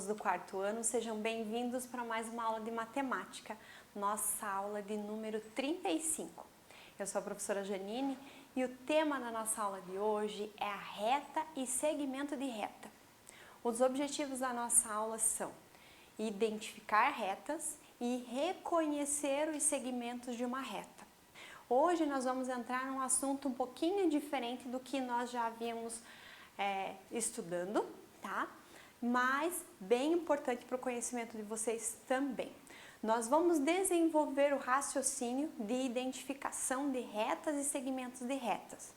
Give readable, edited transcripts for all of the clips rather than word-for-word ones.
alunos do quarto ano, sejam bem-vindos para mais uma aula de matemática, nossa aula de número 35. Eu sou a professora Janine e o tema da nossa aula de hoje é a reta e segmento de reta. Os objetivos da nossa aula são identificar retas e reconhecer os segmentos de uma reta. Hoje nós vamos entrar num assunto um pouquinho diferente do que nós já havíamos estudando, tá? Mas bem importante para o conhecimento de vocês também. Nós vamos desenvolver o raciocínio de identificação de retas e segmentos de retas.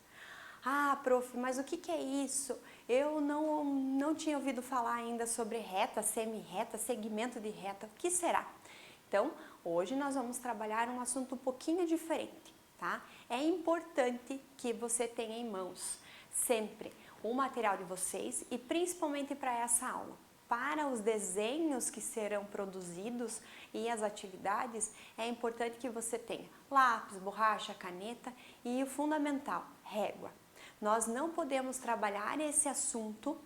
Ah, prof, mas o que é isso? Eu não tinha ouvido falar ainda sobre reta, semi-reta, segmento de reta. O que será? Então, hoje nós vamos trabalhar um assunto um pouquinho diferente, tá? É importante que você tenha em mãos sempre o material de vocês e principalmente para essa aula. Para os desenhos que serão produzidos e as atividades, é importante que você tenha lápis, borracha, caneta e o fundamental, régua. Nós não podemos trabalhar esse assunto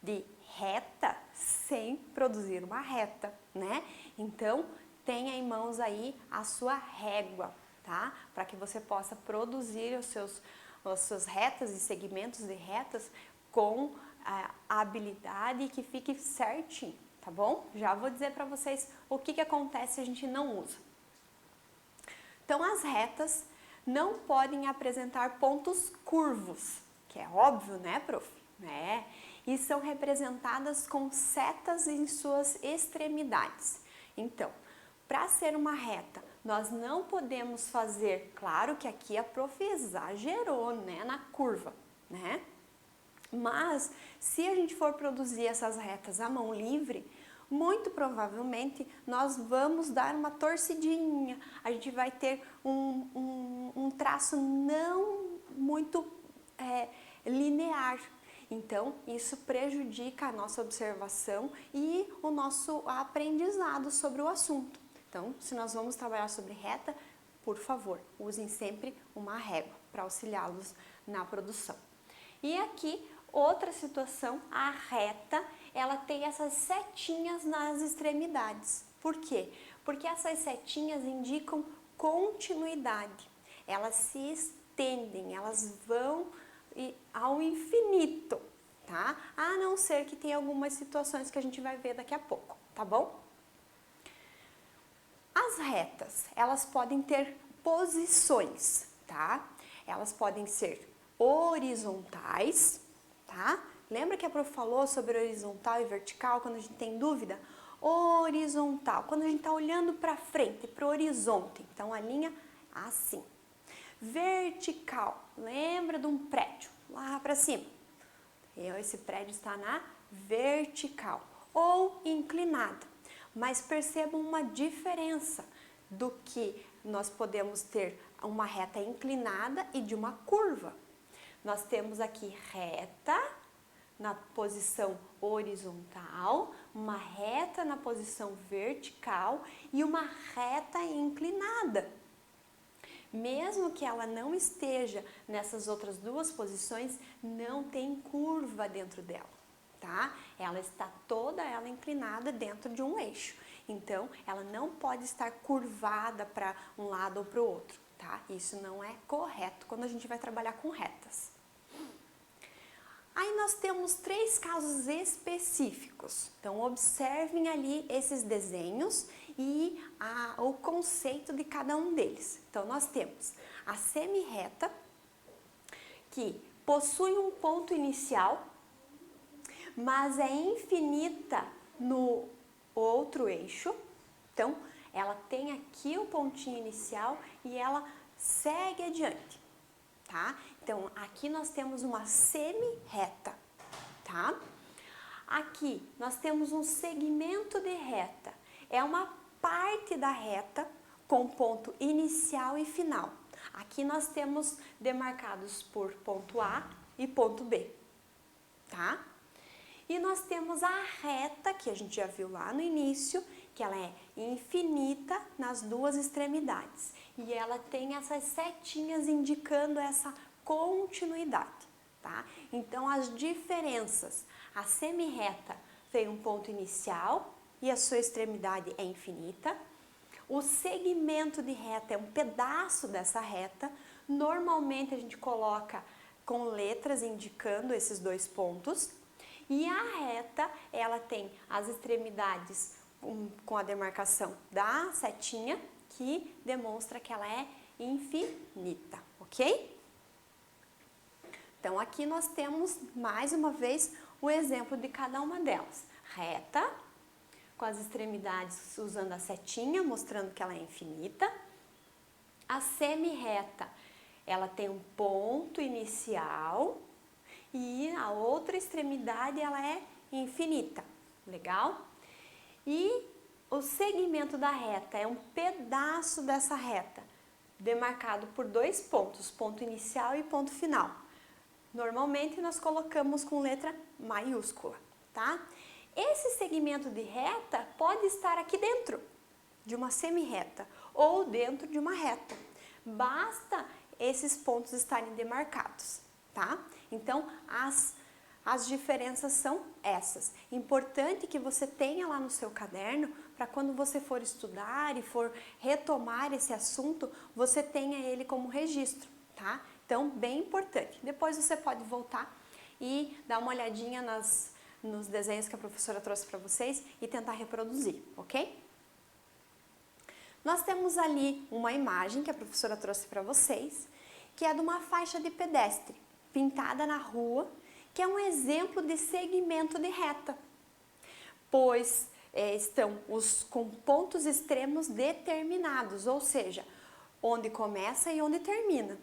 de reta sem produzir uma reta, né? Então, tenha em mãos aí a sua régua, tá? Para que você possa produzir as suas retas e segmentos de retas com a habilidade que fique certinho, tá bom? Já vou dizer para vocês o que acontece se a gente não usa. Então, as retas não podem apresentar pontos curvos, que é óbvio, né, prof? Né? E são representadas com setas em suas extremidades. Então, para ser uma reta, nós não podemos fazer, claro que aqui a prof exagerou, né, na curva, né? Mas, se a gente for produzir essas retas à mão livre, muito provavelmente nós vamos dar uma torcidinha, a gente vai ter um traço não muito linear. Então, isso prejudica a nossa observação e o nosso aprendizado sobre o assunto. Então, se nós vamos trabalhar sobre reta, por favor, usem sempre uma régua para auxiliá-los na produção. E aqui, outra situação, a reta, ela tem essas setinhas nas extremidades. Por quê? Porque essas setinhas indicam continuidade. Elas se estendem, elas vão ao infinito, tá? A não ser que tenha algumas situações que a gente vai ver daqui a pouco, tá bom? As retas, elas podem ter posições, tá? Elas podem ser horizontais, tá? Lembra que a prof falou sobre horizontal e vertical quando a gente tem dúvida? Horizontal, quando a gente está olhando para frente, para o horizonte, então a linha assim. Vertical, lembra de um prédio lá para cima? Esse prédio está na vertical ou inclinada. Mas percebam uma diferença do que nós podemos ter uma reta inclinada e de uma curva. Nós temos aqui reta na posição horizontal, uma reta na posição vertical e uma reta inclinada. Mesmo que ela não esteja nessas outras duas posições, não tem curva dentro dela, tá? Ela está toda ela inclinada dentro de um eixo. Então, ela não pode estar curvada para um lado ou para o outro, tá? Isso não é correto quando a gente vai trabalhar com retas. Aí nós temos três casos específicos. Então, observem ali esses desenhos e o conceito de cada um deles. Então, nós temos a semi-reta, que possui um ponto inicial, mas é infinita no outro eixo. Então, ela tem aqui o pontinho inicial e ela segue adiante, tá? Então, aqui nós temos uma semi-reta, tá? Aqui nós temos um segmento de reta. É uma parte da reta com ponto inicial e final. Aqui nós temos demarcados por ponto A e ponto B, tá? E nós temos a reta, que a gente já viu lá no início, que ela é infinita nas duas extremidades. E ela tem essas setinhas indicando essa continuidade, tá? Então, as diferenças, a semi-reta tem um ponto inicial e a sua extremidade é infinita. O segmento de reta é um pedaço dessa reta. Normalmente a gente coloca com letras indicando esses dois pontos. E a reta, ela tem as extremidades com a demarcação da setinha, que demonstra que ela é infinita, ok? Então aqui nós temos mais uma vez o exemplo de cada uma delas. Reta, com as extremidades usando a setinha, mostrando que ela é infinita. A semi-reta, ela tem um ponto inicial e a outra extremidade ela é infinita, legal? E o segmento da reta é um pedaço dessa reta, demarcado por dois pontos, ponto inicial e ponto final. Normalmente nós colocamos com letra maiúscula, tá? Esse segmento de reta pode estar aqui dentro de uma semi-reta ou dentro de uma reta. Basta esses pontos estarem demarcados, tá? Então, as diferenças são essas. Importante que você tenha lá no seu caderno, para quando você for estudar e for retomar esse assunto, você tenha ele como registro, tá? Então, bem importante. Depois você pode voltar e dar uma olhadinha nos desenhos que a professora trouxe para vocês e tentar reproduzir, ok? Nós temos ali uma imagem que a professora trouxe para vocês, que é de uma faixa de pedestre pintada na rua, que é um exemplo de segmento de reta, pois estão com pontos extremos determinados, ou seja, onde começa e onde termina.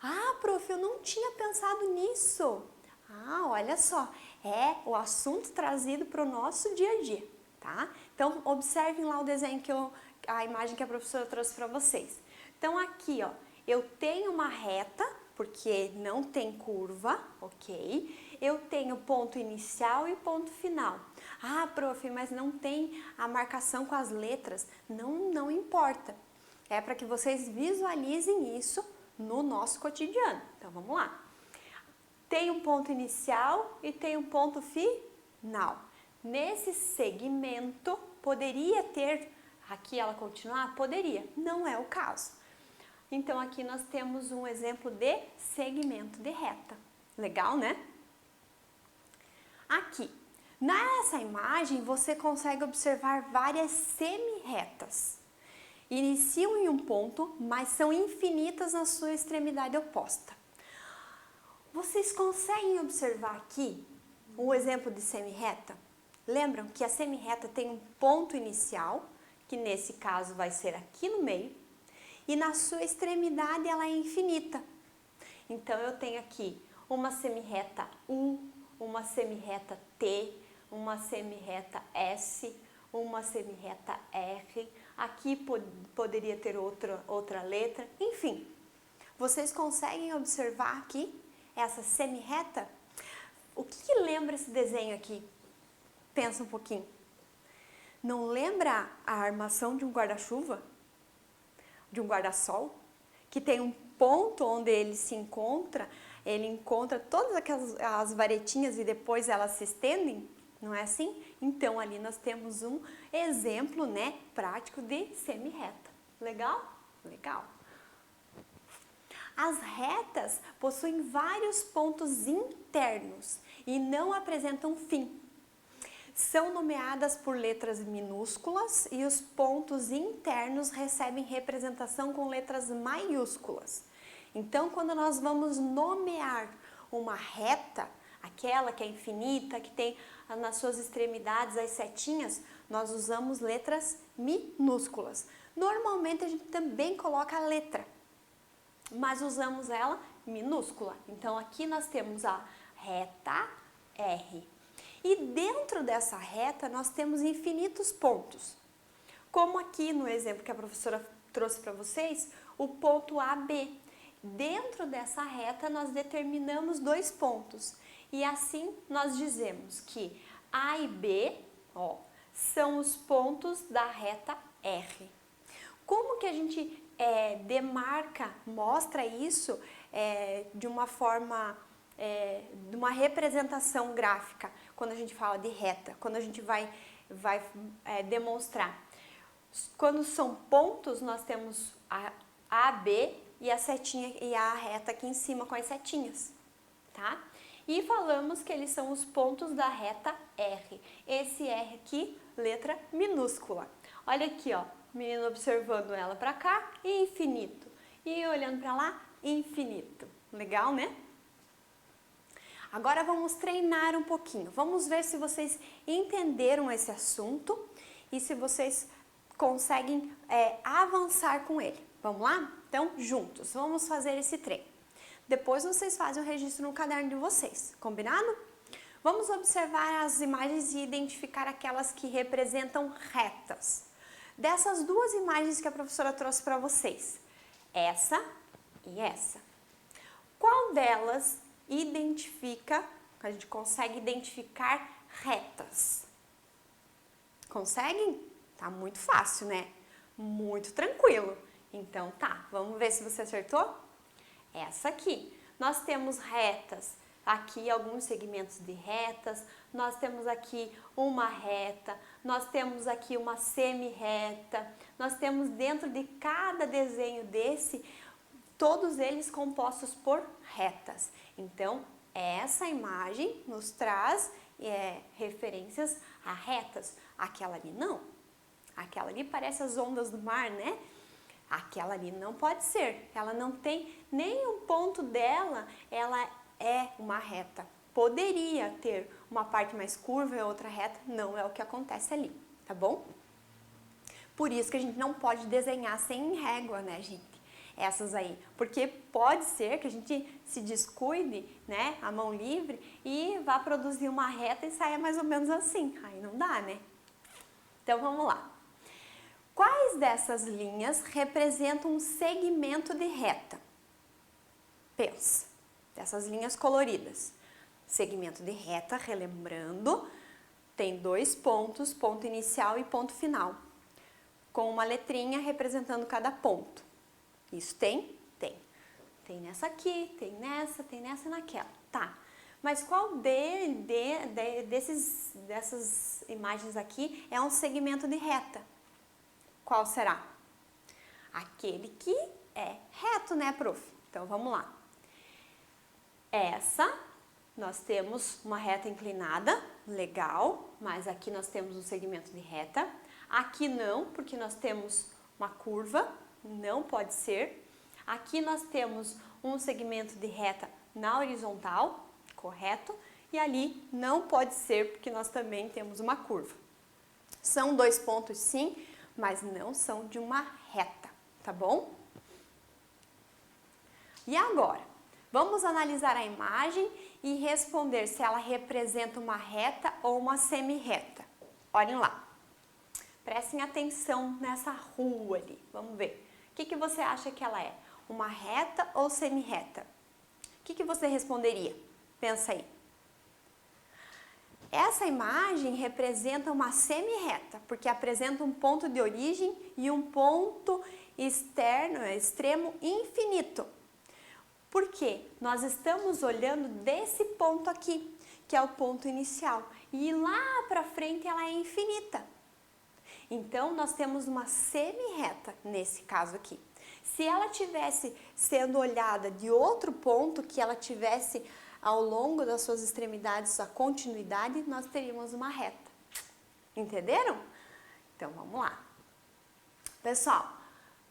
Ah, prof, eu não tinha pensado nisso. Ah, olha só, é o assunto trazido para o nosso dia a dia, tá? Então, observem lá o desenho a imagem que a professora trouxe para vocês. Então, aqui, ó, eu tenho uma reta, porque não tem curva, ok? Eu tenho ponto inicial e ponto final. Ah, prof, mas não tem a marcação com as letras. Não importa. É para que vocês visualizem isso no nosso cotidiano. Então, vamos lá. Tem um ponto inicial e tem um ponto final. Nesse segmento, poderia ter, aqui ela continuar? Poderia, não é o caso. Então, aqui nós temos um exemplo de segmento de reta. Legal, né? Aqui, nessa imagem, você consegue observar várias semi-retas. Iniciam em um ponto, mas são infinitas na sua extremidade oposta. Vocês conseguem observar aqui um exemplo de semi-reta? Lembram que a semi-reta tem um ponto inicial, que nesse caso vai ser aqui no meio, e na sua extremidade ela é infinita. Então, eu tenho aqui uma semi-reta U, uma semi-reta T, uma semi-reta S, uma semi-reta R, aqui poderia ter outra letra, enfim. Vocês conseguem observar aqui essa semi-reta? O que lembra esse desenho aqui? Pensa um pouquinho. Não lembra a armação de um guarda-chuva? De um guarda-sol? Que tem um ponto onde ele encontra todas as varetinhas e depois elas se estendem? Não é assim? Então, ali nós temos um exemplo, né, prático de semi-reta. Legal? Legal. As retas possuem vários pontos internos e não apresentam fim. São nomeadas por letras minúsculas e os pontos internos recebem representação com letras maiúsculas. Então, quando nós vamos nomear uma reta, aquela que é infinita, que tem nas suas extremidades as setinhas, nós usamos letras minúsculas. Normalmente a gente também coloca a letra, mas usamos ela minúscula. Então, aqui nós temos a reta R. E dentro dessa reta nós temos infinitos pontos. Como aqui no exemplo que a professora trouxe para vocês, o ponto AB. Dentro dessa reta nós determinamos dois pontos. E assim nós dizemos que A e B, ó, são os pontos da reta R. Como que a gente demarca, mostra isso de uma forma de uma representação gráfica, quando a gente fala de reta, quando a gente vai demonstrar. Quando são pontos, nós temos a B e a setinha e a reta aqui em cima com as setinhas, tá? E falamos que eles são os pontos da reta R. Esse R aqui, letra minúscula. Olha aqui, ó, menino observando ela para cá, infinito. E olhando para lá, infinito. Legal, né? Agora vamos treinar um pouquinho. Vamos ver se vocês entenderam esse assunto e se vocês conseguem avançar com ele. Vamos lá? Então, juntos, vamos fazer esse treino. Depois vocês fazem o registro no caderno de vocês, combinado? Vamos observar as imagens e identificar aquelas que representam retas. Dessas duas imagens que a professora trouxe para vocês, essa e essa. Qual delas a gente consegue identificar retas? Conseguem? Tá muito fácil, né? Muito tranquilo. Então tá, vamos ver se você acertou? Essa aqui. Nós temos retas, aqui alguns segmentos de retas, nós temos aqui uma reta, nós temos aqui uma semi-reta, nós temos dentro de cada desenho desse, todos eles compostos por retas. Então, essa imagem nos traz referências a retas. Aquela ali não. Aquela ali parece as ondas do mar, né? Aquela ali não pode ser. Ela não tem nenhum ponto dela, ela é uma reta. Poderia ter uma parte mais curva e outra reta, não é o que acontece ali, tá bom? Por isso que a gente não pode desenhar sem régua, né, gente? Essas aí, porque pode ser que a gente se descuide, né, a mão livre e vá produzir uma reta e saia mais ou menos assim. Aí não dá, né? Então vamos lá. Quais dessas linhas representam um segmento de reta? Pensa, dessas linhas coloridas. Segmento de reta, relembrando, tem dois pontos, ponto inicial e ponto final, com uma letrinha representando cada ponto. Isso tem? Tem. Tem nessa aqui, tem nessa e naquela. Tá. Mas qual dessas imagens aqui é um segmento de reta? Qual será? Aquele que é reto, né, prof? Então, vamos lá. Essa, nós temos uma reta inclinada, legal, mas aqui nós temos um segmento de reta. Aqui não, porque nós temos uma curva, não pode ser. Aqui nós temos um segmento de reta na horizontal, correto? E ali não pode ser, porque nós também temos uma curva. São dois pontos sim, mas não são de uma reta, tá bom? E agora, vamos analisar a imagem e responder se ela representa uma reta ou uma semi-reta. Olhem lá. Prestem atenção nessa rua ali. Vamos ver. O que você acha que ela é? Uma reta ou semi-reta? O que você responderia? Pensa aí. Essa imagem representa uma semi-reta, porque apresenta um ponto de origem e um ponto extremo infinito. Por quê? Nós estamos olhando desse ponto aqui, que é o ponto inicial, e lá para frente ela é infinita. Então, nós temos uma semi-reta nesse caso aqui. Se ela tivesse sendo olhada de outro ponto, que ela tivesse ao longo das suas extremidades a continuidade, nós teríamos uma reta. Entenderam? Então, vamos lá. Pessoal,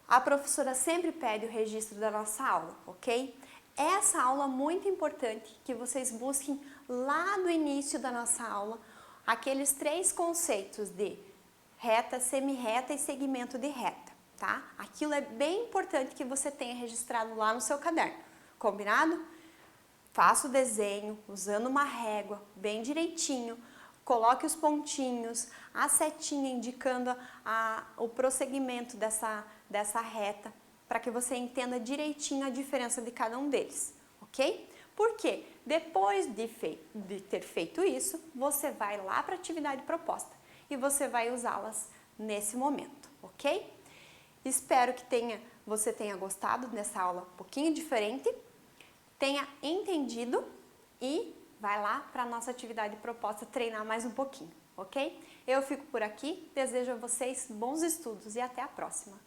a professora sempre pede o registro da nossa aula, ok? Essa aula é muito importante que vocês busquem lá no início da nossa aula aqueles 3 conceitos de reta, semi-reta e segmento de reta, tá? Aquilo é bem importante que você tenha registrado lá no seu caderno, combinado? Faça o desenho usando uma régua bem direitinho, coloque os pontinhos, a setinha indicando o prosseguimento dessa reta, para que você entenda direitinho a diferença de cada um deles, ok? Porque depois de ter feito isso, você vai lá para a atividade proposta e você vai usá-las nesse momento, ok? Espero que você tenha gostado dessa aula um pouquinho diferente, tenha entendido e vai lá para a nossa atividade proposta treinar mais um pouquinho, ok? Eu fico por aqui, desejo a vocês bons estudos e até a próxima!